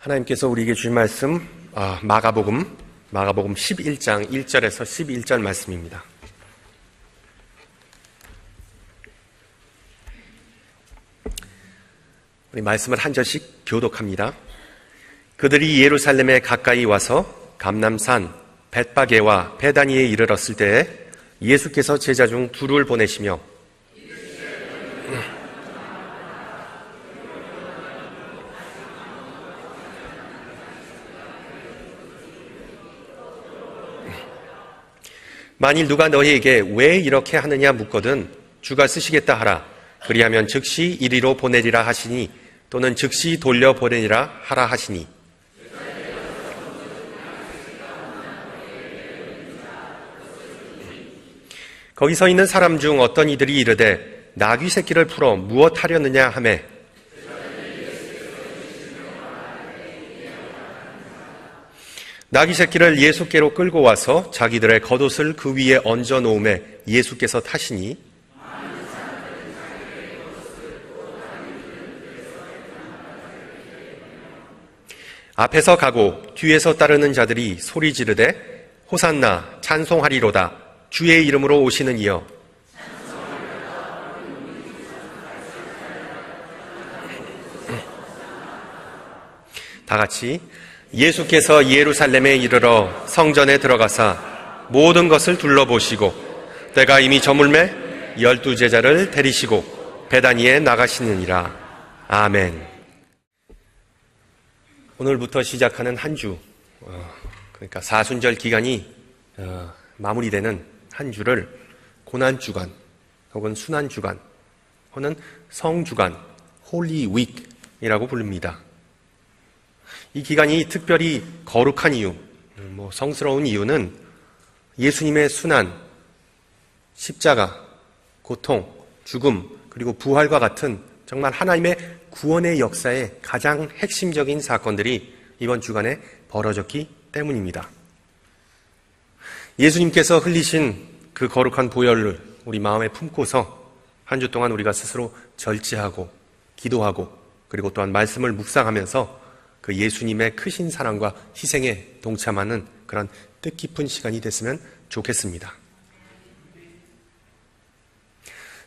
하나님께서 우리에게 주신 말씀 마가복음 11장 1절에서 11절 말씀입니다. 우리 말씀을 한 절씩 교독합니다. 그들이 예루살렘에 가까이 와서 감람산 벳바게와 베다니에 이르렀을 때에 예수께서 제자 중 둘을 보내시며 만일 누가 너희에게 왜 이렇게 하느냐 묻거든 주가 쓰시겠다 하라. 그리하면 즉시 이리로 보내리라 하시니 또는 즉시 돌려 보내리라 하라 하시니. 거기 서 있는 사람 중 어떤 이들이 이르되 나귀 새끼를 풀어 무엇 하려느냐 하매 나귀 새끼를 예수께로 끌고 와서 자기들의 겉옷을 그 위에 얹어 놓음에 예수께서 타시니 앞에서 가고 뒤에서 따르는 자들이 소리 지르되 호산나 찬송하리로다 주의 이름으로 오시는 이여. 다 같이 예수께서 예루살렘에 이르러 성전에 들어가사 모든 것을 둘러보시고 때가 이미 저물매 12제자를 데리시고 베다니에 나가시느니라. 아멘. 오늘부터 시작하는 한 주, 그러니까 사순절 기간이 마무리되는 한 주를 고난주간 혹은 순환주간 혹은 성주간, 홀리 윅이라고 부릅니다. 이 기간이 특별히 거룩한 이유, 성스러운 이유는 예수님의 순환, 십자가, 고통, 죽음, 그리고 부활과 같은 정말 하나님의 구원의 역사의 가장 핵심적인 사건들이 이번 주간에 벌어졌기 때문입니다. 예수님께서 흘리신 그 거룩한 보혈을 우리 마음에 품고서 한 주 동안 우리가 스스로 절제하고 기도하고 그리고 또한 말씀을 묵상하면서 그 예수님의 크신 사랑과 희생에 동참하는 그런 뜻깊은 시간이 됐으면 좋겠습니다.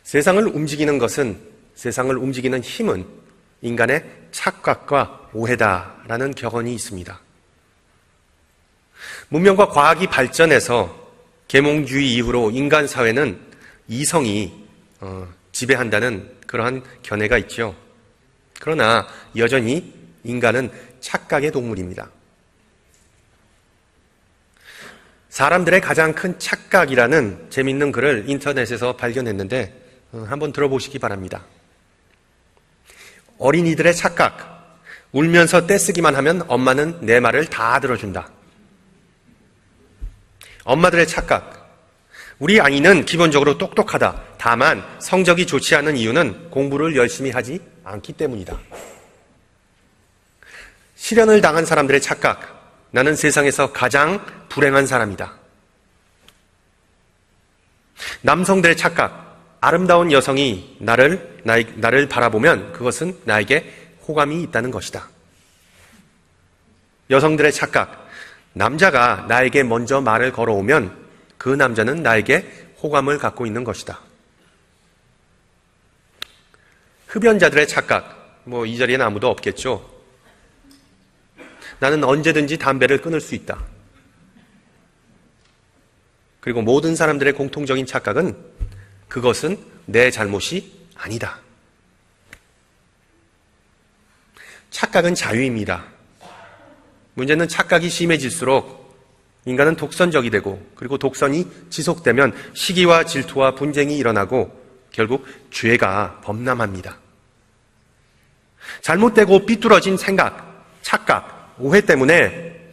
세상을 움직이는 힘은 인간의 착각과 오해다라는 격언이 있습니다. 문명과 과학이 발전해서 계몽주의 이후로 인간 사회는 이성이 지배한다는 그러한 견해가 있죠. 그러나 여전히 인간은 착각의 동물입니다. 사람들의 가장 큰 착각이라는 재밌는 글을 인터넷에서 발견했는데 한번 들어보시기 바랍니다. 어린이들의 착각. 울면서 떼쓰기만 하면 엄마는 내 말을 다 들어준다. 엄마들의 착각. 우리 아이는 기본적으로 똑똑하다. 다만 성적이 좋지 않은 이유는 공부를 열심히 하지 않기 때문이다. 실연을 당한 사람들의 착각. 나는 세상에서 가장 불행한 사람이다. 남성들의 착각. 아름다운 여성이 나를 바라보면 그것은 나에게 호감이 있다는 것이다. 여성들의 착각. 남자가 나에게 먼저 말을 걸어오면 그 남자는 나에게 호감을 갖고 있는 것이다. 흡연자들의 착각. 이 자리에는 아무도 없겠죠. 나는 언제든지 담배를 끊을 수 있다. 그리고 모든 사람들의 공통적인 착각은 그것은 내 잘못이 아니다. 착각은 자유입니다. 문제는 착각이 심해질수록 인간은 독선적이 되고 그리고 독선이 지속되면 시기와 질투와 분쟁이 일어나고 결국 죄가 범람합니다. 잘못되고 삐뚤어진 생각, 착각, 오해 때문에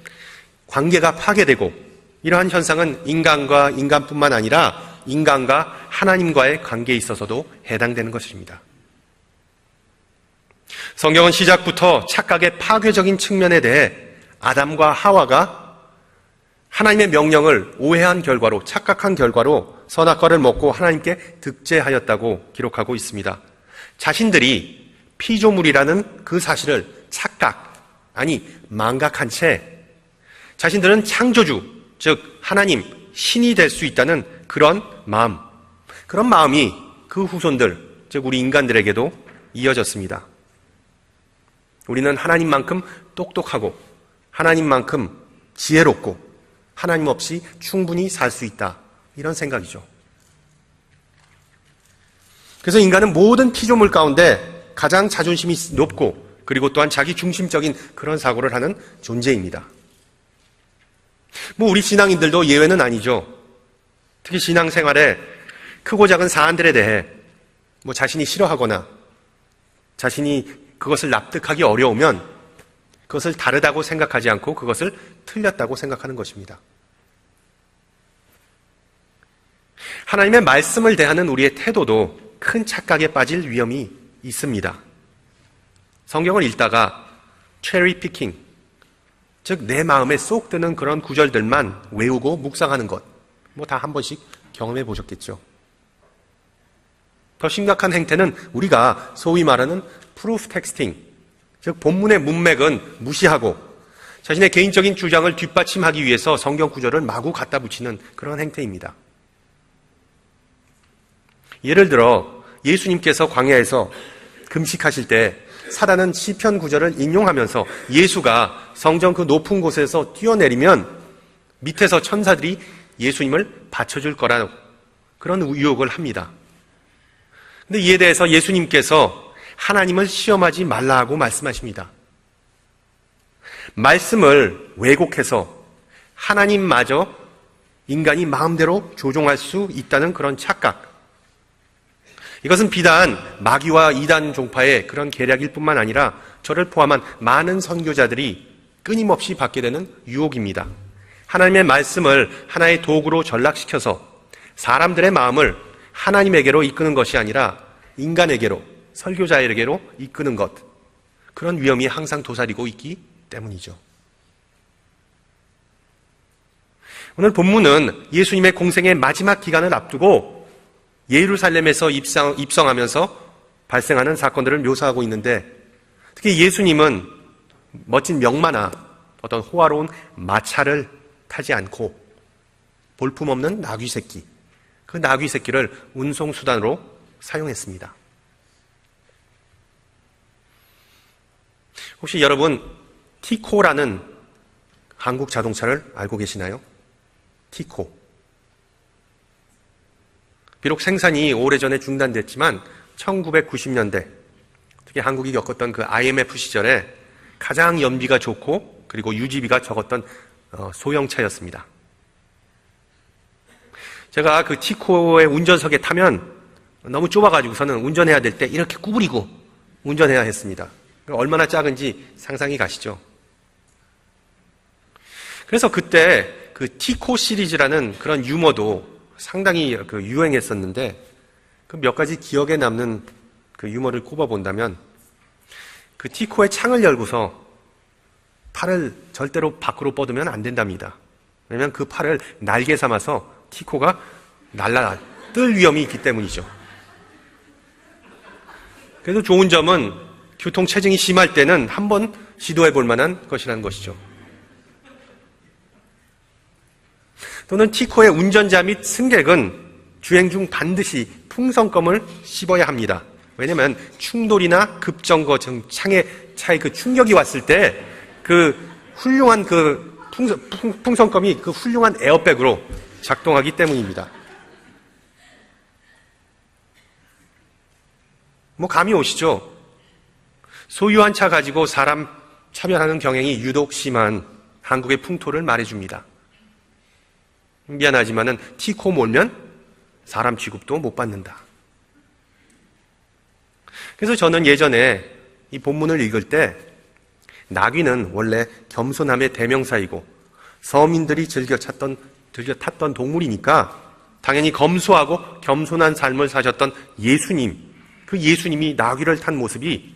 관계가 파괴되고 이러한 현상은 인간과 인간뿐만 아니라 인간과 하나님과의 관계에 있어서도 해당되는 것입니다. 성경은 시작부터 착각의 파괴적인 측면에 대해 아담과 하와가 하나님의 명령을 오해한 결과로 착각한 결과로 선악과를 먹고 하나님께 득죄하였다고 기록하고 있습니다. 자신들이 피조물이라는 그 사실을 착각, 아니 망각한 채 자신들은 창조주, 즉 하나님, 신이 될 수 있다는 그런 마음이 그 후손들, 즉 우리 인간들에게도 이어졌습니다. 우리는 하나님만큼 똑똑하고 하나님만큼 지혜롭고 하나님 없이 충분히 살 수 있다, 이런 생각이죠. 그래서 인간은 모든 피조물 가운데 가장 자존심이 높고 그리고 또한 자기 중심적인 그런 사고를 하는 존재입니다. 우리 신앙인들도 예외는 아니죠. 특히 신앙생활에 크고 작은 사안들에 대해 자신이 싫어하거나 자신이 그것을 납득하기 어려우면 그것을 다르다고 생각하지 않고 그것을 틀렸다고 생각하는 것입니다. 하나님의 말씀을 대하는 우리의 태도도 큰 착각에 빠질 위험이 있습니다. 성경을 읽다가 체리 피킹, 즉 내 마음에 쏙 드는 그런 구절들만 외우고 묵상하는 것, 다 한 번씩 경험해 보셨겠죠. 더 심각한 행태는 우리가 소위 말하는 프루프 텍스팅, 즉 본문의 문맥은 무시하고 자신의 개인적인 주장을 뒷받침하기 위해서 성경 구절을 마구 갖다 붙이는 그런 행태입니다. 예를 들어 예수님께서 광야에서 금식하실 때 사단은 시편 구절을 인용하면서 예수가 성전 그 높은 곳에서 뛰어내리면 밑에서 천사들이 예수님을 받쳐줄 거라는 그런 유혹을 합니다. 근데 이에 대해서 예수님께서 하나님을 시험하지 말라고 말씀하십니다. 말씀을 왜곡해서 하나님마저 인간이 마음대로 조종할 수 있다는 그런 착각, 이것은 비단 마귀와 이단 종파의 그런 계략일 뿐만 아니라 저를 포함한 많은 선교자들이 끊임없이 받게 되는 유혹입니다. 하나님의 말씀을 하나의 도구로 전락시켜서 사람들의 마음을 하나님에게로 이끄는 것이 아니라 인간에게로, 설교자에게로 이끄는 것, 그런 위험이 항상 도사리고 있기 때문이죠. 오늘 본문은 예수님의 공생의 마지막 기간을 앞두고 예루살렘에서 입성하면서 발생하는 사건들을 묘사하고 있는데, 특히 예수님은 멋진 명마나 어떤 호화로운 마차를 타지 않고 볼품없는 나귀 새끼, 그 나귀 새끼를 운송수단으로 사용했습니다. 혹시 여러분 티코라는 한국 자동차를 알고 계시나요? 티코. 비록 생산이 오래전에 중단됐지만 1990년대, 특히 한국이 겪었던 그 IMF 시절에 가장 연비가 좋고 그리고 유지비가 적었던 소형차였습니다. 제가 그 티코의 운전석에 타면 너무 좁아가지고서는 운전해야 될 때 이렇게 구부리고 운전해야 했습니다. 얼마나 작은지 상상이 가시죠? 그래서 그때 그 티코 시리즈라는 그런 유머도 상당히 유행했었는데, 그 몇 가지 기억에 남는 그 유머를 꼽아본다면, 그 티코의 창을 열고서 팔을 절대로 밖으로 뻗으면 안 된답니다. 왜냐하면 그 팔을 날개 삼아서 티코가 뜰 위험이 있기 때문이죠. 그래도 좋은 점은 교통체증이 심할 때는 한번 시도해 볼 만한 것이라는 것이죠. 또는 티코의 운전자 및 승객은 주행 중 반드시 풍선껌을 씹어야 합니다. 왜냐하면 충돌이나 급정거 등 차에 그 충격이 왔을 때 그 훌륭한 그 풍선껌이 그 훌륭한 에어백으로 작동하기 때문입니다. 감이 오시죠? 소유한 차 가지고 사람 차별하는 경향이 유독 심한 한국의 풍토를 말해줍니다. 미안하지만은 티코 몰면 사람 취급도 못 받는다. 그래서 저는 예전에 이 본문을 읽을 때 나귀는 원래 겸손함의 대명사이고 서민들이 즐겨 탔던 동물이니까 당연히 검소하고 겸손한 삶을 사셨던 예수님, 그 예수님이 나귀를 탄 모습이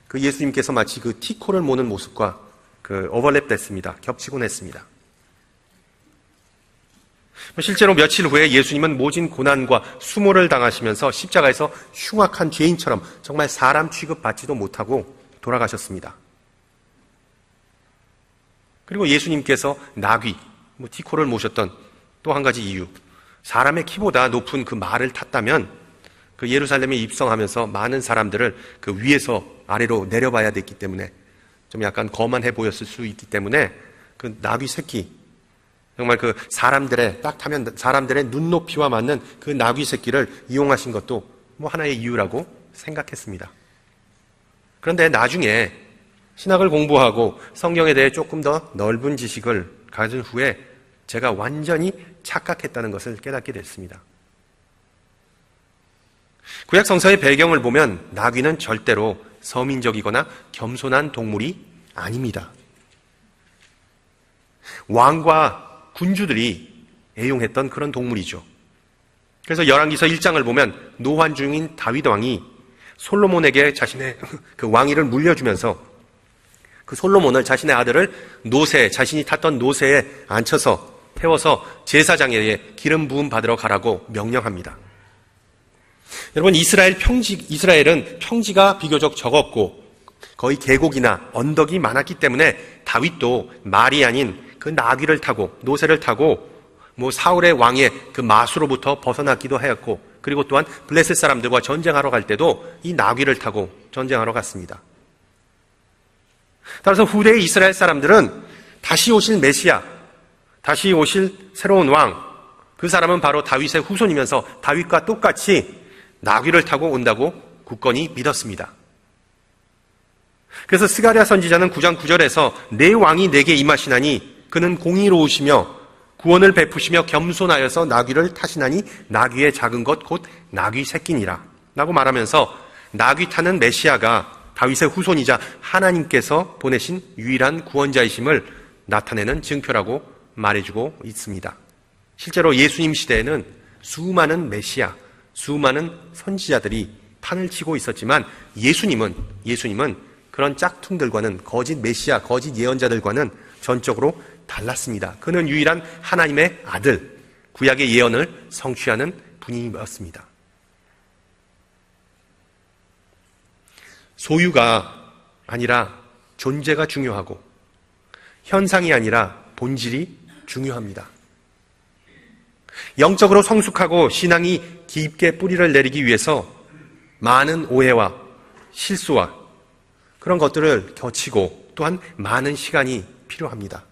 그 예수님께서 마치 그 티코를 모는 모습과 그 오버랩 됐습니다. 겹치곤 했습니다. 실제로 며칠 후에 예수님은 모진 고난과 수모를 당하시면서 십자가에서 흉악한 죄인처럼 정말 사람 취급받지도 못하고 돌아가셨습니다. 그리고 예수님께서 나귀, 티코를 모셨던 또 한 가지 이유, 사람의 키보다 높은 그 말을 탔다면 그 예루살렘에 입성하면서 많은 사람들을 그 위에서 아래로 내려봐야 됐기 때문에 좀 약간 거만해 보였을 수 있기 때문에 그 나귀 새끼, 정말 그 사람들의 딱 타면 사람들의 눈높이와 맞는 그 나귀 새끼를 이용하신 것도 하나의 이유라고 생각했습니다. 그런데 나중에 신학을 공부하고 성경에 대해 조금 더 넓은 지식을 가진 후에 제가 완전히 착각했다는 것을 깨닫게 됐습니다. 구약 성서의 배경을 보면 나귀는 절대로 서민적이거나 겸손한 동물이 아닙니다. 왕과 군주들이 애용했던 그런 동물이죠. 그래서 열왕기서 1장을 보면 노환 중인 다윗 왕이 솔로몬에게 자신의 그 왕위를 물려주면서 그 솔로몬을 자신의 아들을 자신이 탔던 노새에 앉혀서 태워서 제사장에게 기름 부음 받으러 가라고 명령합니다. 여러분, 이스라엘은 평지가 비교적 적었고 거의 계곡이나 언덕이 많았기 때문에 다윗도 말이 아닌 그 나귀를 타고 노새를 타고 사울의 왕의 그 마수로부터 벗어났기도 하였고, 그리고 또한 블레셋 사람들과 전쟁하러 갈 때도 이 나귀를 타고 전쟁하러 갔습니다. 따라서 후대의 이스라엘 사람들은 다시 오실 메시아, 다시 오실 새로운 왕, 그 사람은 바로 다윗의 후손이면서 다윗과 똑같이 나귀를 타고 온다고 굳건히 믿었습니다. 그래서 스가랴 선지자는 9장 9절에서 내 왕이 내게 임하시나니 그는 공의로우시며 구원을 베푸시며 겸손하여서 나귀를 타시나니 나귀의 작은 것 곧 나귀 새끼니라 라고 말하면서 나귀 타는 메시아가 다윗의 후손이자 하나님께서 보내신 유일한 구원자이심을 나타내는 증표라고 말해주고 있습니다. 실제로 예수님 시대에는 수많은 메시아, 수많은 선지자들이 판을 치고 있었지만 예수님은 그런 짝퉁들과는, 거짓 메시아, 거짓 예언자들과는 전적으로 달랐습니다. 그는 유일한 하나님의 아들, 구약의 예언을 성취하는 분이었습니다. 소유가 아니라 존재가 중요하고 현상이 아니라 본질이 중요합니다. 영적으로 성숙하고 신앙이 깊게 뿌리를 내리기 위해서 많은 오해와 실수와 그런 것들을 거치고 또한 많은 시간이 필요합니다.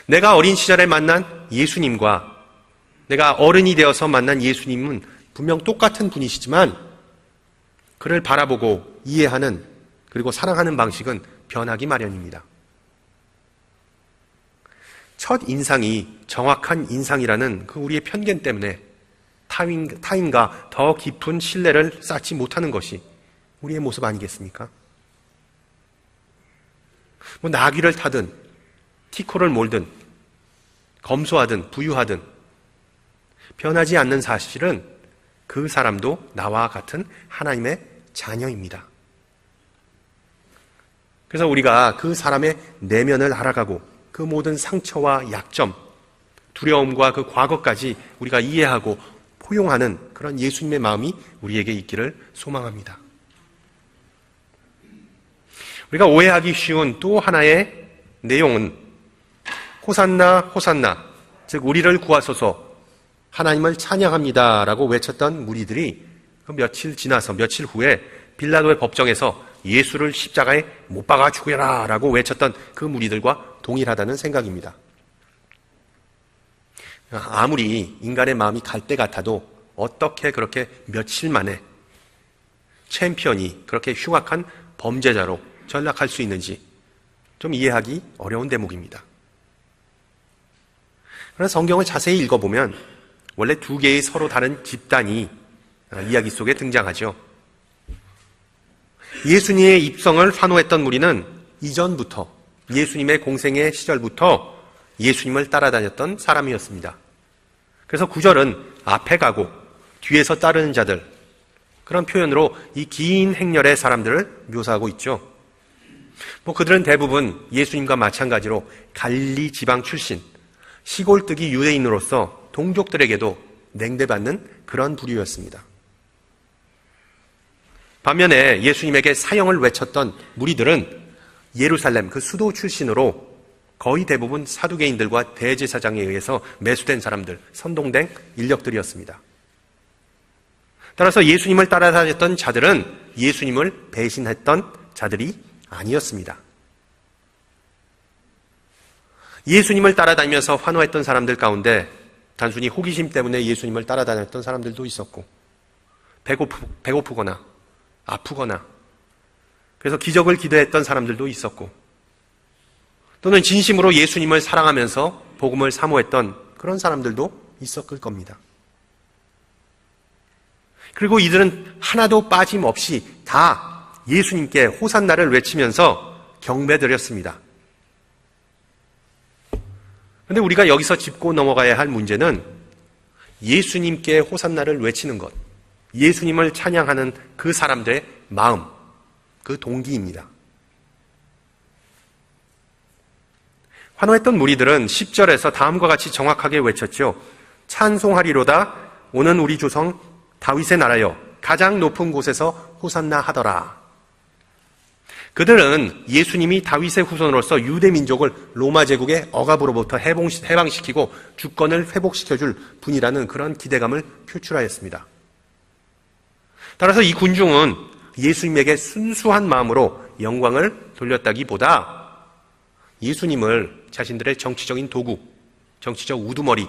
내가 어린 시절에 만난 예수님과 내가 어른이 되어서 만난 예수님은 분명 똑같은 분이시지만 그를 바라보고 이해하는 그리고 사랑하는 방식은 변하기 마련입니다. 첫 인상이 정확한 인상이라는 그 우리의 편견 때문에 타인과 더 깊은 신뢰를 쌓지 못하는 것이 우리의 모습 아니겠습니까? 나귀를 타든 티코를 몰든 검소하든 부유하든 변하지 않는 사실은 그 사람도 나와 같은 하나님의 자녀입니다. 그래서 우리가 그 사람의 내면을 알아가고 그 모든 상처와 약점, 두려움과 그 과거까지 우리가 이해하고 포용하는 그런 예수님의 마음이 우리에게 있기를 소망합니다. 우리가 오해하기 쉬운 또 하나의 내용은 호산나 호산나, 즉 우리를 구하소서 하나님을 찬양합니다라고 외쳤던 무리들이 며칠 후에 빌라도의 법정에서 예수를 십자가에 못 박아 죽여라 라고 외쳤던 그 무리들과 동일하다는 생각입니다. 아무리 인간의 마음이 갈대 같아도 어떻게 그렇게 며칠 만에 챔피언이 그렇게 흉악한 범죄자로 전락할 수 있는지 좀 이해하기 어려운 대목입니다. 그러나 성경을 자세히 읽어보면 원래 두 개의 서로 다른 집단이 이야기 속에 등장하죠. 예수님의 입성을 환호했던 무리는 이전부터 예수님의 공생의 시절부터 예수님을 따라다녔던 사람이었습니다. 그래서 9절은 앞에 가고 뒤에서 따르는 자들, 그런 표현으로 이 긴 행렬의 사람들을 묘사하고 있죠. 그들은 대부분 예수님과 마찬가지로 갈릴리 지방 출신, 시골뜨기 유대인으로서 동족들에게도 냉대받는 그런 부류였습니다. 반면에 예수님에게 사형을 외쳤던 무리들은 예루살렘 그 수도 출신으로 거의 대부분 사두개인들과 대제사장에 의해서 매수된 사람들, 선동된 인력들이었습니다. 따라서 예수님을 따라다녔던 자들은 예수님을 배신했던 자들이 아니었습니다. 예수님을 따라다니면서 환호했던 사람들 가운데 단순히 호기심 때문에 예수님을 따라다녔던 사람들도 있었고, 배고프거나 아프거나 그래서 기적을 기대했던 사람들도 있었고, 또는 진심으로 예수님을 사랑하면서 복음을 사모했던 그런 사람들도 있었을 겁니다. 그리고 이들은 하나도 빠짐없이 다 예수님께 호산나를 외치면서 경배드렸습니다. 그런데 우리가 여기서 짚고 넘어가야 할 문제는 예수님께 호산나를 외치는 것, 예수님을 찬양하는 그 사람들의 마음, 그 동기입니다. 환호했던 무리들은 10절에서 다음과 같이 정확하게 외쳤죠. 찬송하리로다 오는 우리 조상 다윗의 나라여 가장 높은 곳에서 호산나 하더라. 그들은 예수님이 다윗의 후손으로서 유대 민족을 로마 제국의 억압으로부터 해방시키고 주권을 회복시켜줄 분이라는 그런 기대감을 표출하였습니다. 따라서 이 군중은 예수님에게 순수한 마음으로 영광을 돌렸다기보다 예수님을 자신들의 정치적인 도구, 정치적 우두머리,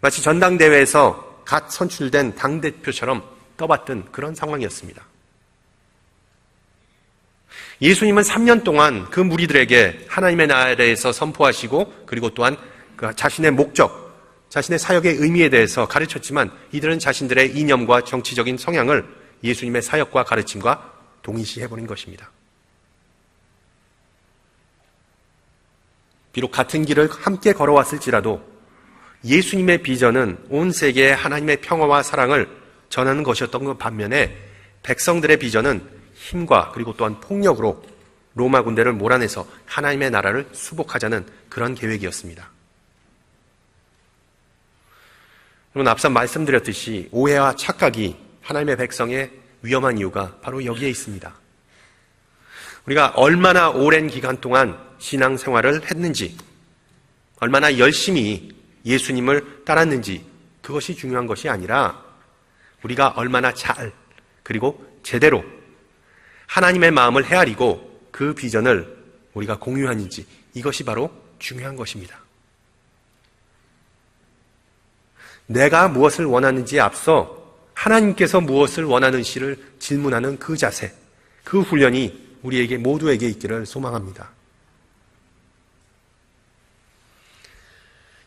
마치 전당대회에서 갓 선출된 당대표처럼 떠받든 그런 상황이었습니다. 예수님은 3년 동안 그 무리들에게 하나님의 나라에서 선포하시고 그리고 또한 그 자신의 목적, 자신의 사역의 의미에 대해서 가르쳤지만 이들은 자신들의 이념과 정치적인 성향을 예수님의 사역과 가르침과 동일시해버린 것입니다. 비록 같은 길을 함께 걸어왔을지라도 예수님의 비전은 온 세계에 하나님의 평화와 사랑을 전하는 것이었던 것 반면에 백성들의 비전은 힘과 그리고 또한 폭력으로 로마 군대를 몰아내서 하나님의 나라를 수복하자는 그런 계획이었습니다. 여러분, 앞서 말씀드렸듯이 오해와 착각이 하나님의 백성의 위험한 이유가 바로 여기에 있습니다. 우리가 얼마나 오랜 기간 동안 신앙생활을 했는지, 얼마나 열심히 예수님을 따랐는지 그것이 중요한 것이 아니라 우리가 얼마나 잘 그리고 제대로 하나님의 마음을 헤아리고 그 비전을 우리가 공유하는지, 이것이 바로 중요한 것입니다. 내가 무엇을 원하는지에 앞서 하나님께서 무엇을 원하는지를 질문하는 그 자세, 그 훈련이 우리에게 모두에게 있기를 소망합니다.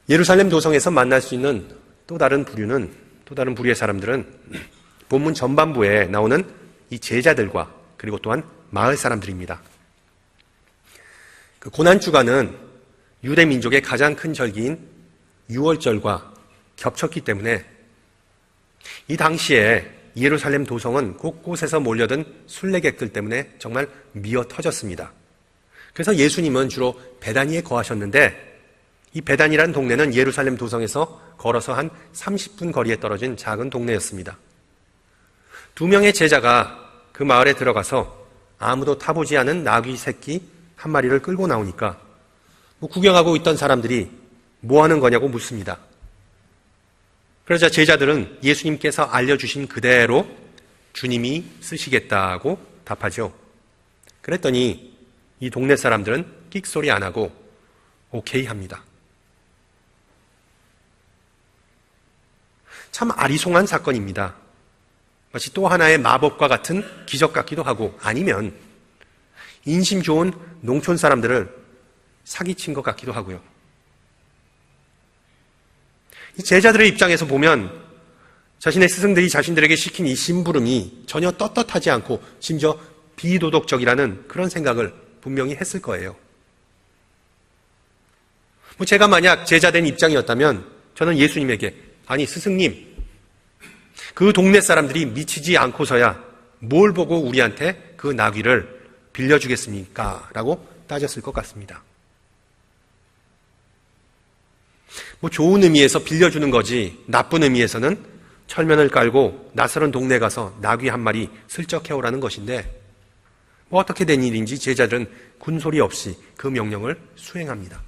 예루살렘 도성에서 만날 수 있는 또 다른 부류의 사람들은 본문 전반부에 나오는 이 제자들과 그리고 또한 마을 사람들입니다. 그 고난주간은 유대 민족의 가장 큰 절기인 유월절과 겹쳤기 때문에 이 당시에 예루살렘 도성은 곳곳에서 몰려든 순례객들 때문에 정말 미어 터졌습니다. 그래서 예수님은 주로 베다니에 거하셨는데 이 베다니라는 동네는 예루살렘 도성에서 걸어서 한 30분 거리에 떨어진 작은 동네였습니다. 2명의 제자가 그 마을에 들어가서 아무도 타보지 않은 나귀 새끼 한 마리를 끌고 나오니까 구경하고 있던 사람들이 뭐 하는 거냐고 묻습니다. 그러자 제자들은 예수님께서 알려주신 그대로 주님이 쓰시겠다고 답하죠. 그랬더니 이 동네 사람들은 끽소리 안 하고 오케이 합니다. 참 아리송한 사건입니다. 마치 또 하나의 마법과 같은 기적 같기도 하고, 아니면 인심 좋은 농촌 사람들을 사기친 것 같기도 하고요. 이 제자들의 입장에서 보면 자신의 스승들이 자신들에게 시킨 이 심부름이 전혀 떳떳하지 않고 심지어 비도덕적이라는 그런 생각을 분명히 했을 거예요. 제가 만약 제자된 입장이었다면 저는 예수님에게, 아니 스승님, 그 동네 사람들이 미치지 않고서야 뭘 보고 우리한테 그 나귀를 빌려주겠습니까? 라고 따졌을 것 같습니다. 좋은 의미에서 빌려주는 거지 나쁜 의미에서는 철면을 깔고 낯설은 동네 가서 나귀 한 마리 슬쩍 해오라는 것인데, 뭐 어떻게 된 일인지 제자들은 군소리 없이 그 명령을 수행합니다.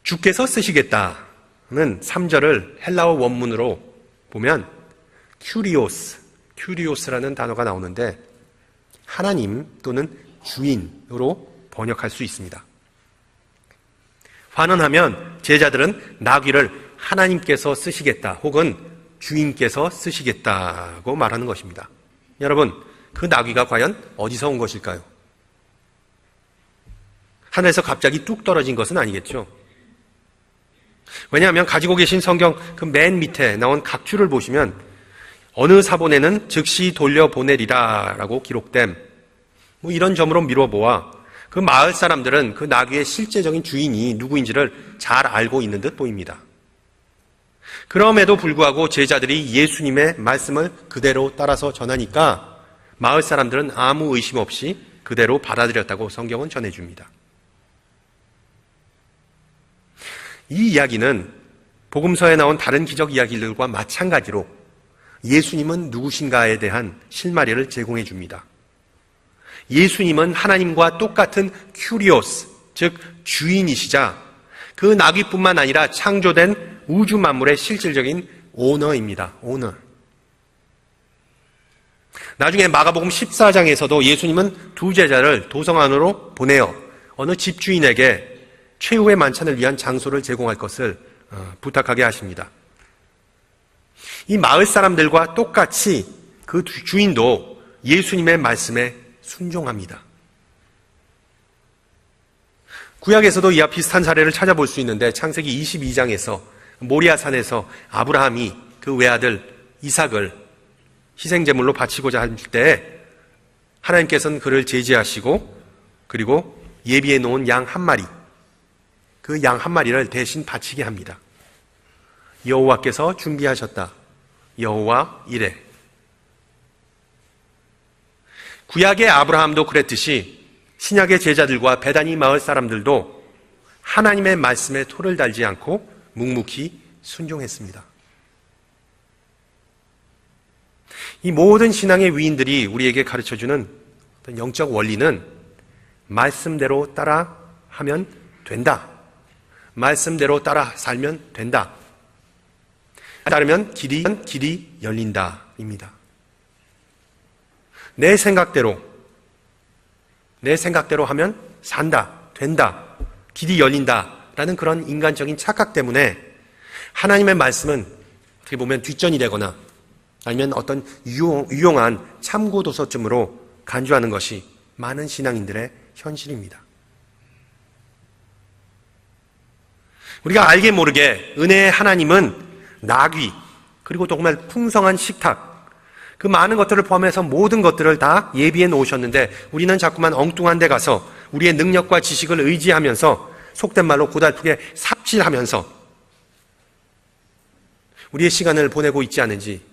주께서 쓰시겠다는 3절을 헬라어 원문으로 보면 큐리오스라는 단어가 나오는데 하나님 또는 주인으로 번역할 수 있습니다. 환원하면 제자들은 나귀를 하나님께서 쓰시겠다 혹은 주인께서 쓰시겠다고 말하는 것입니다. 여러분, 그 나귀가 과연 어디서 온 것일까요? 하늘에서 갑자기 뚝 떨어진 것은 아니겠죠. 왜냐하면 가지고 계신 성경 그 맨 밑에 나온 각주를 보시면 어느 사본에는 즉시 돌려보내리라 라고 기록됨, 뭐 이런 점으로 미뤄보아 그 마을 사람들은 그 나귀의 실제적인 주인이 누구인지를 잘 알고 있는 듯 보입니다. 그럼에도 불구하고 제자들이 예수님의 말씀을 그대로 따라서 전하니까 마을 사람들은 아무 의심 없이 그대로 받아들였다고 성경은 전해줍니다. 이 이야기는 복음서에 나온 다른 기적 이야기들과 마찬가지로 예수님은 누구신가에 대한 실마리를 제공해 줍니다. 예수님은 하나님과 똑같은 큐리오스, 즉 주인이시자 그 나귀뿐만 아니라 창조된 우주 만물의 실질적인 오너입니다. 오너. 나중에 마가복음 14장에서도 예수님은 두 제자를 도성 안으로 보내어 어느 집주인에게 최후의 만찬을 위한 장소를 제공할 것을 부탁하게 하십니다. 이 마을 사람들과 똑같이 그 주인도 예수님의 말씀에 순종합니다. 구약에서도 이와 비슷한 사례를 찾아볼 수 있는데 창세기 22장에서 모리아산에서 아브라함이 그 외아들 이삭을 희생제물로 바치고자 할 때 하나님께서는 그를 제지하시고 그리고 예비해 놓은 양 한 마리, 그 양 한 마리를 대신 바치게 합니다. 여호와께서 준비하셨다. 여호와 이레. 구약의 아브라함도 그랬듯이 신약의 제자들과 베다니 마을 사람들도 하나님의 말씀에 토를 달지 않고 묵묵히 순종했습니다. 이 모든 신앙의 위인들이 우리에게 가르쳐주는 어떤 영적 원리는 말씀대로 따라 하면 된다. 말씀대로 따라 살면 된다. 따르면 길이 열린다입니다. 내 생각대로 하면 산다, 된다, 길이 열린다라는 그런 인간적인 착각 때문에 하나님의 말씀은 어떻게 보면 뒷전이 되거나 아니면 어떤 유용한 참고도서쯤으로 간주하는 것이 많은 신앙인들의 현실입니다. 우리가 알게 모르게 은혜의 하나님은 나귀, 그리고 정말 풍성한 식탁, 그 많은 것들을 포함해서 모든 것들을 다 예비해 놓으셨는데 우리는 자꾸만 엉뚱한 데 가서 우리의 능력과 지식을 의지하면서 속된 말로 고달프게 삽질하면서 우리의 시간을 보내고 있지 않은지,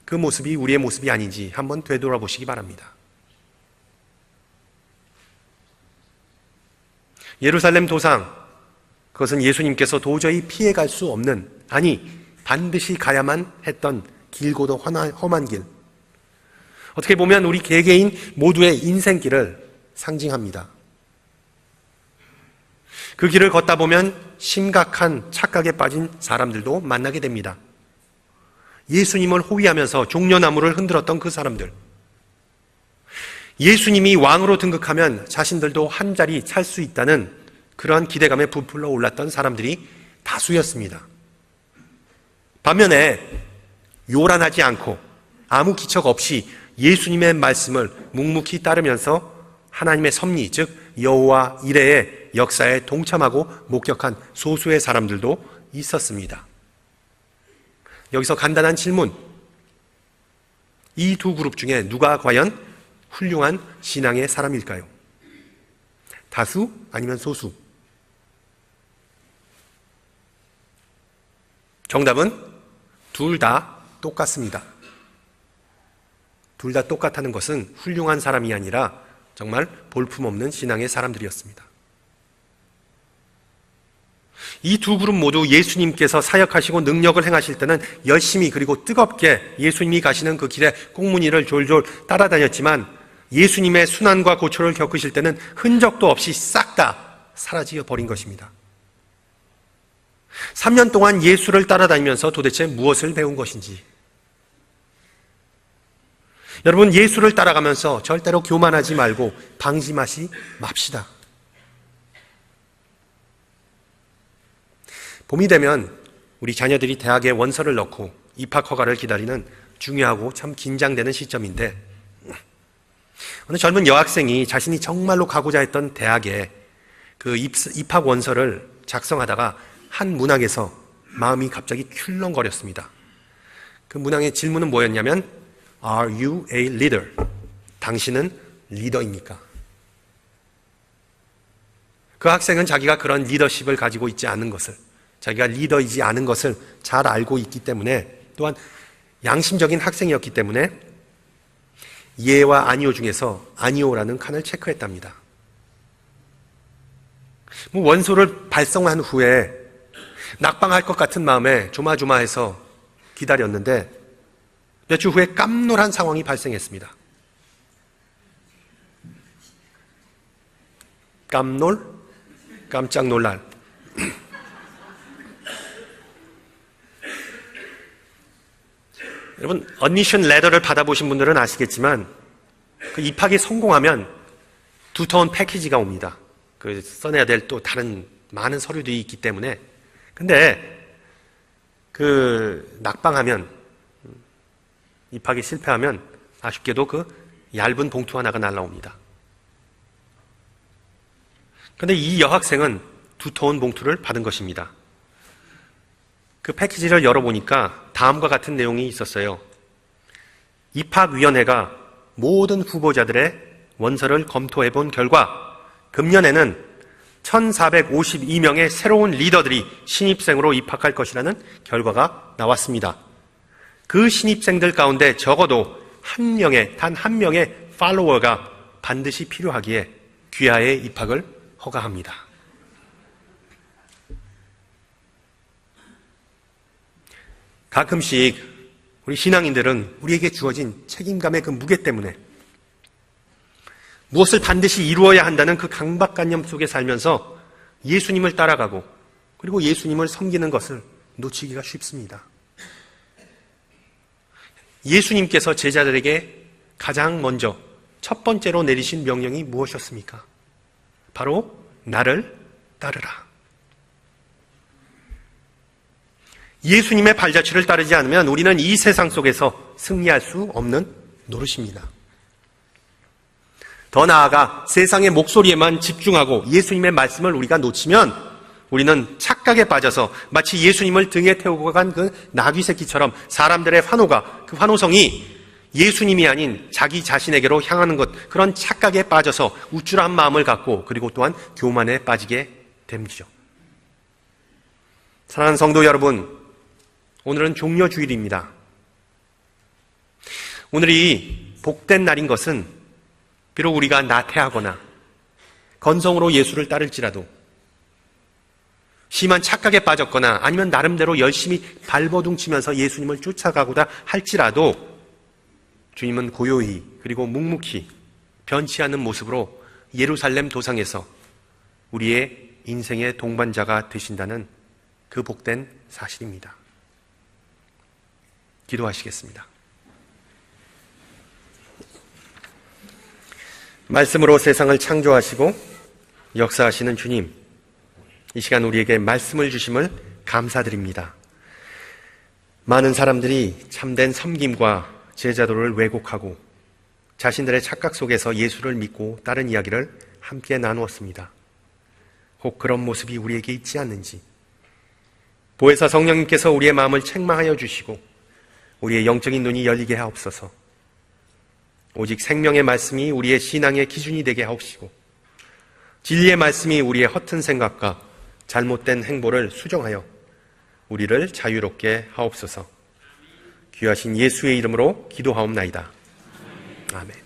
그 모습이 우리의 모습이 아닌지 한번 되돌아보시기 바랍니다. 예루살렘 도상, 그것은 예수님께서 도저히 피해갈 수 없는, 아니 반드시 가야만 했던 길고도 험한 길, 어떻게 보면 우리 개개인 모두의 인생길을 상징합니다. 그 길을 걷다 보면 심각한 착각에 빠진 사람들도 만나게 됩니다. 예수님을 호위하면서 종려나무를 흔들었던 그 사람들, 예수님이 왕으로 등극하면 자신들도 한 자리 찰 수 있다는 그러한 기대감에 부풀어 올랐던 사람들이 다수였습니다. 반면에 요란하지 않고 아무 기척 없이 예수님의 말씀을 묵묵히 따르면서 하나님의 섭리, 즉 여호와 이레의 역사에 동참하고 목격한 소수의 사람들도 있었습니다. 여기서 간단한 질문, 이 두 그룹 중에 누가 과연 훌륭한 신앙의 사람일까요? 다수 아니면 소수? 정답은 둘 다 똑같습니다. 둘 다 똑같다는 것은 훌륭한 사람이 아니라 정말 볼품없는 신앙의 사람들이었습니다. 이 두 그룹 모두 예수님께서 사역하시고 능력을 행하실 때는 열심히 그리고 뜨겁게 예수님이 가시는 그 길에 꽁무니를 졸졸 따라다녔지만 예수님의 순환과 고초를 겪으실 때는 흔적도 없이 싹 다 사라져 버린 것입니다. 3년 동안 예수를 따라다니면서 도대체 무엇을 배운 것인지, 여러분, 예수를 따라가면서 절대로 교만하지 말고 방심하지 맙시다. 봄이 되면 우리 자녀들이 대학에 원서를 넣고 입학 허가를 기다리는 중요하고 참 긴장되는 시점인데, 어느 젊은 여학생이 자신이 정말로 가고자 했던 대학에 그 입학 원서를 작성하다가 한 문항에서 마음이 갑자기 출렁거렸습니다. 그 문항의 질문은 뭐였냐면 Are you a leader? 당신은 리더입니까? 그 학생은 자기가 그런 리더십을 가지고 있지 않은 것을, 자기가 리더이지 않은 것을 잘 알고 있기 때문에, 또한 양심적인 학생이었기 때문에 예와 아니오 중에서 아니오라는 칸을 체크했답니다. 원서를 발송한 후에 낙방할 것 같은 마음에 조마조마해서 기다렸는데 몇 주 후에 깜놀한 상황이 발생했습니다. 깜짝 놀랄. 여러분, 어드미션 레터를 받아보신 분들은 아시겠지만 그 입학이 성공하면 두터운 패키지가 옵니다. 그 써내야 될 또 다른 많은 서류들이 있기 때문에. 근데 그 낙방하면, 입학이 실패하면 아쉽게도 그 얇은 봉투 하나가 날라옵니다. 그런데 이 여학생은 두터운 봉투를 받은 것입니다. 그 패키지를 열어보니까 다음과 같은 내용이 있었어요. 입학위원회가 모든 후보자들의 원서를 검토해본 결과 금년에는 1452명의 새로운 리더들이 신입생으로 입학할 것이라는 결과가 나왔습니다. 그 신입생들 가운데 적어도 단 한 명의 팔로워가 반드시 필요하기에 귀하의 입학을 허가합니다. 가끔씩 우리 신앙인들은 우리에게 주어진 책임감의 그 무게 때문에 무엇을 반드시 이루어야 한다는 그 강박관념 속에 살면서 예수님을 따라가고 그리고 예수님을 섬기는 것을 놓치기가 쉽습니다. 예수님께서 제자들에게 가장 먼저 첫 번째로 내리신 명령이 무엇이었습니까? 바로 나를 따르라. 예수님의 발자취를 따르지 않으면 우리는 이 세상 속에서 승리할 수 없는 노릇입니다. 더 나아가 세상의 목소리에만 집중하고 예수님의 말씀을 우리가 놓치면 우리는 착각에 빠져서 마치 예수님을 등에 태우고 간 그 나귀 새끼처럼 사람들의 환호가, 그 환호성이 예수님이 아닌 자기 자신에게로 향하는 것, 그런 착각에 빠져서 우쭐한 마음을 갖고 그리고 또한 교만에 빠지게 됩니다. 사랑하는 성도 여러분, 오늘은 종려주일입니다. 오늘이 복된 날인 것은 비록 우리가 나태하거나 건성으로 예수를 따를지라도, 심한 착각에 빠졌거나 아니면 나름대로 열심히 발버둥치면서 예수님을 쫓아가고자 할지라도 주님은 고요히 그리고 묵묵히 변치 않는 모습으로 예루살렘 도상에서 우리의 인생의 동반자가 되신다는 그 복된 사실입니다. 기도하시겠습니다. 말씀으로 세상을 창조하시고 역사하시는 주님, 이 시간 우리에게 말씀을 주심을 감사드립니다. 많은 사람들이 참된 섬김과 제자도를 왜곡하고 자신들의 착각 속에서 예수를 믿고 다른 이야기를 함께 나누었습니다. 혹 그런 모습이 우리에게 있지 않는지 보혜사 성령님께서 우리의 마음을 책망하여 주시고 우리의 영적인 눈이 열리게 하옵소서. 오직 생명의 말씀이 우리의 신앙의 기준이 되게 하옵시고 진리의 말씀이 우리의 허튼 생각과 잘못된 행보를 수정하여 우리를 자유롭게 하옵소서. 귀하신 예수의 이름으로 기도하옵나이다. 아멘.